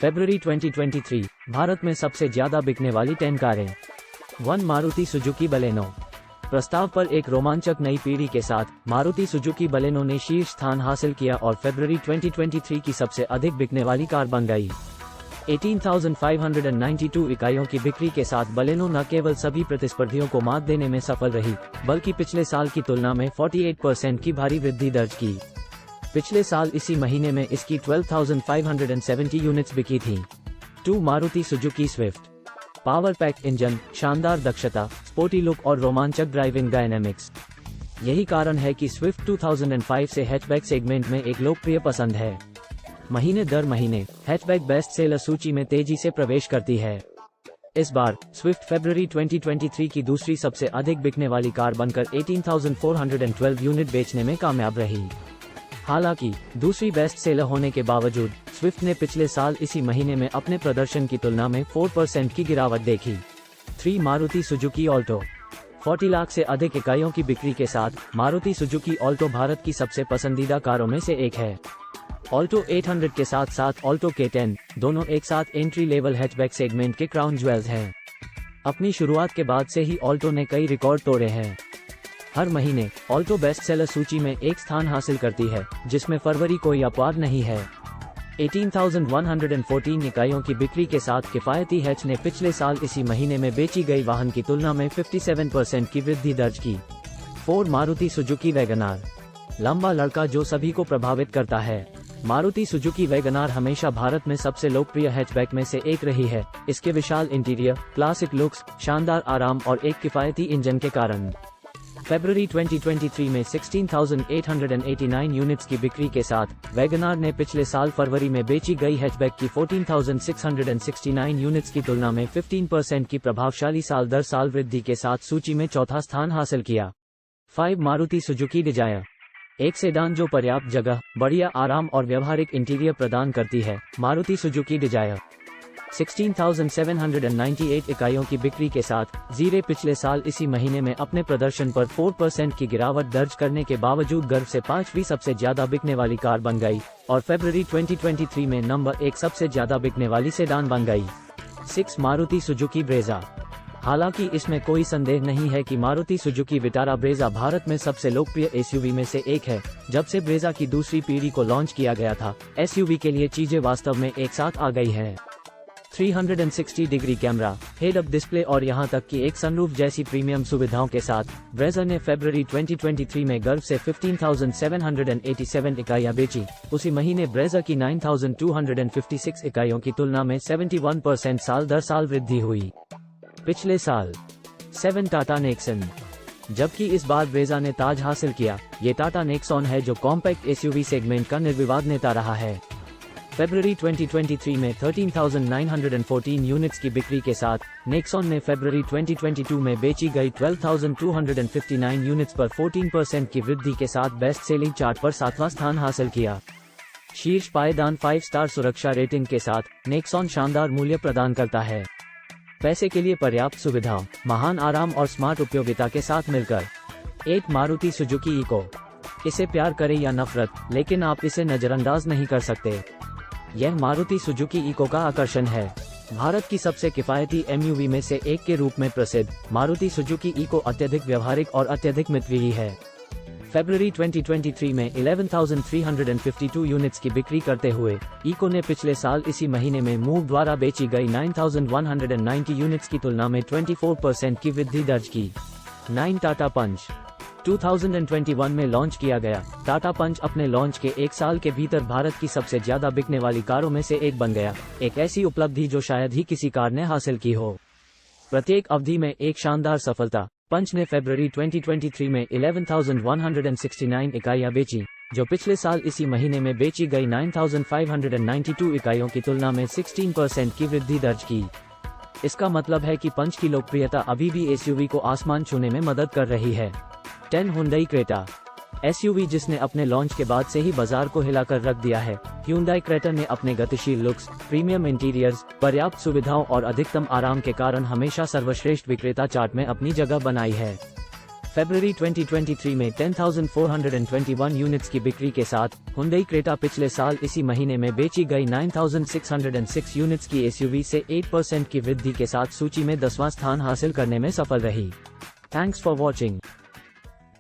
फरवरी 2023, भारत में सबसे ज्यादा बिकने वाली 10 कारें। 1 मारुति सुजुकी बलेनो। प्रस्ताव पर एक रोमांचक नई पीढ़ी के साथ मारुति सुजुकी बलेनो ने शीर्ष स्थान हासिल किया और फरवरी 2023 की सबसे अधिक बिकने वाली कार बन गई। 18,592 इकाइयों की बिक्री के साथ बलेनो न केवल सभी प्रतिस्पर्धियों को मात देने में सफल रही, बल्कि पिछले साल की तुलना में 48% की भारी वृद्धि दर्ज की। पिछले साल इसी महीने में इसकी 12,570 यूनिट्स बिकी थीं। 2 Maruti Suzuki Swift. Power pack engine, शानदार दक्षता, स्पोर्टी लुक और रोमांचक ड्राइविंग डायनेमिक्स। यही कारण है कि स्विफ्ट 2005 से हैचबैक सेगमेंट में एक लोकप्रिय पसंद है। महीने दर महीने हैचबैक बेस्ट सेलर सूची में तेजी से प्रवेश करती है। इस बार स्विफ्ट फरवरी 2023 की दूसरी सबसे अधिक बिकने वाली कार बनकर 18,412 यूनिट बेचने में कामयाब रही। हालांकि दूसरी बेस्ट सेलर होने के बावजूद स्विफ्ट ने पिछले साल इसी महीने में अपने प्रदर्शन की तुलना में 4% की गिरावट देखी। 3 मारुति सुजुकी ऑल्टो। 40 लाख से अधिक इकाइयों की बिक्री के साथ मारुति सुजुकी ऑल्टो भारत की सबसे पसंदीदा कारों में से एक है। ऑल्टो 800 के साथ साथ ऑल्टो K10 दोनों एक साथ एंट्री लेवल हैचबैक सेगमेंट के क्राउन ज्वेल्स हैं। अपनी शुरुआत के बाद से ही ऑल्टो ने कई रिकॉर्ड तोड़े हैं। हर महीने ऑल्टो बेस्ट सेलर सूची में एक स्थान हासिल करती है, जिसमें फरवरी कोई अपवाद नहीं है। 18,114 इकाइयों की बिक्री के साथ किफायती हैच ने पिछले साल इसी महीने में बेची गई वाहन की तुलना में 57% की वृद्धि दर्ज की। 4 मारुति सुजुकी वैगनार। लंबा लड़का जो सभी को प्रभावित करता है। मारुति सुजुकी वैगनार हमेशा भारत में सबसे लोकप्रिय हैचबैक में से एक रही है, इसके विशाल इंटीरियर, क्लासिक लुक्स, शानदार आराम और एक किफायती इंजन के कारण। फरवरी 2023 में 16,889 यूनिट्स की बिक्री के साथ वैगनार ने पिछले साल फरवरी में बेची गई हैचबैक की 14,669 यूनिट्स की तुलना में 15% की प्रभावशाली साल दर साल वृद्धि के साथ सूची में चौथा स्थान हासिल किया। 5 मारुति सुजुकी डिजायर। एक सेडान जो पर्याप्त जगह, बढ़िया आराम और व्यवहारिक इंटीरियर प्रदान करती है। मारुति सुजुकी डिजायर 16,798 इकाइयों की बिक्री के साथ जीरे पिछले साल इसी महीने में अपने प्रदर्शन पर 4% की गिरावट दर्ज करने के बावजूद गर्व से 5वीं सबसे ज्यादा बिकने वाली कार बन गई और फरवरी 2023 में नंबर 1 सबसे ज्यादा बिकने वाली सेडान बन गई। 6 मारुति सुजुकी ब्रेजा। हालांकि इसमें कोई संदेह नहीं है कि Maruti Suzuki Vitara Brezza Bharat में सबसे लोकप्रिय एसयूवी में से एक है। जब से ब्रेजा की दूसरी पीढ़ी को लॉन्च किया गया था, एसयूवी के लिए चीजें वास्तव में एक साथ आ गई हैं। 360 degree camera, head up display और यहां तक कि एक सनरूफ जैसी प्रीमियम सुविधाओं के साथ ब्रेजा ने फरवरी 2023 में गर्व से 15,787 इकाइयां बेची। उसी महीने ब्रेजा की 9,256 इकाइयों की तुलना में 71% साल दर साल वृद्धि हुई। पिछले साल 7 टाटा नेक्सन। जबकि इस बार ब्रेजा ने ताज हासिल किया। ये टाटा नेक्सॉन है जो कॉम्पैक्ट एसयूवी सेगमेंट का निर्विवाद नेता रहा है। फरवरी 2023 में 13,914 यूनिट्स की बिक्री के साथ नेक्सॉन ने फरवरी 2022 में बेची गई 12,259 यूनिट्स पर 14% की वृद्धि के साथ बेस्ट सेलिंग चार्ट पर 7वां स्थान हासिल किया। शीर्ष पायदान 5 स्टार सुरक्षा रेटिंग के साथ नेक्सॉन शानदार मूल्य प्रदान करता है। पैसे के लिए पर्याप्त सुविधाओं, महान आराम और स्मार्ट उपयोगिता के साथ मिलकर। 8 मारुति सुजुकी इको। इसे प्यार करें या नफरत, लेकिन आप इसे नजरअंदाज नहीं कर सकते। यह मारुति सुजुकी इको का आकर्षण है। भारत की सबसे किफायती एमयूवी में से एक के रूप में प्रसिद्ध मारुति सुजुकी इको अत्यधिक व्यवहारिक और अत्यधिक मितव्ययी है। फरवरी 2023 में 11,352 यूनिट्स की बिक्री करते हुए इको ने पिछले साल इसी महीने में मूव द्वारा बेची गई 9,190 यूनिट्स की तुलना में 24% की वृद्धि दर्ज की। 9 टाटा पंच। 2021 में लॉन्च किया गया टाटा पंच अपने लॉन्च के एक साल के भीतर भारत की सबसे ज्यादा बिकने वाली कारों में से एक बन गया, एक ऐसी उपलब्धि जो शायद ही किसी कार ने हासिल की हो। प्रत्येक अवधि में एक शानदार सफलता। पंच ने फरवरी 2023 में 11,169 इकाइयां बेची, जो पिछले साल इसी महीने में बेची गई 9,592 इकाइयों की तुलना में 16% की वृद्धि दर्ज की। इसका मतलब है कि पंच की लोकप्रियता अभी भी एसयूवी को आसमान छूने में मदद कर रही है। 10 हुंडई क्रेटा। एसयूवी जिसने अपने लॉन्च के बाद से ही बाजार को हिलाकर रख दिया है। Hyundai क्रेटा ने अपने गतिशील लुक्स, प्रीमियम इंटीरियर्स, पर्याप्त सुविधाओं और अधिकतम आराम के कारण हमेशा सर्वश्रेष्ठ विक्रेता चार्ट में अपनी जगह बनाई है। फरवरी 2023 में 10,421 यूनिट्स की बिक्री के साथ हुंडई क्रेटा पिछले साल इसी महीने में बेची गई 9,606 यूनिट्स की एसयूवी से 8% की वृद्धि के साथ सूची में 10वां स्थान हासिल करने में सफल रही। Thanks for watching.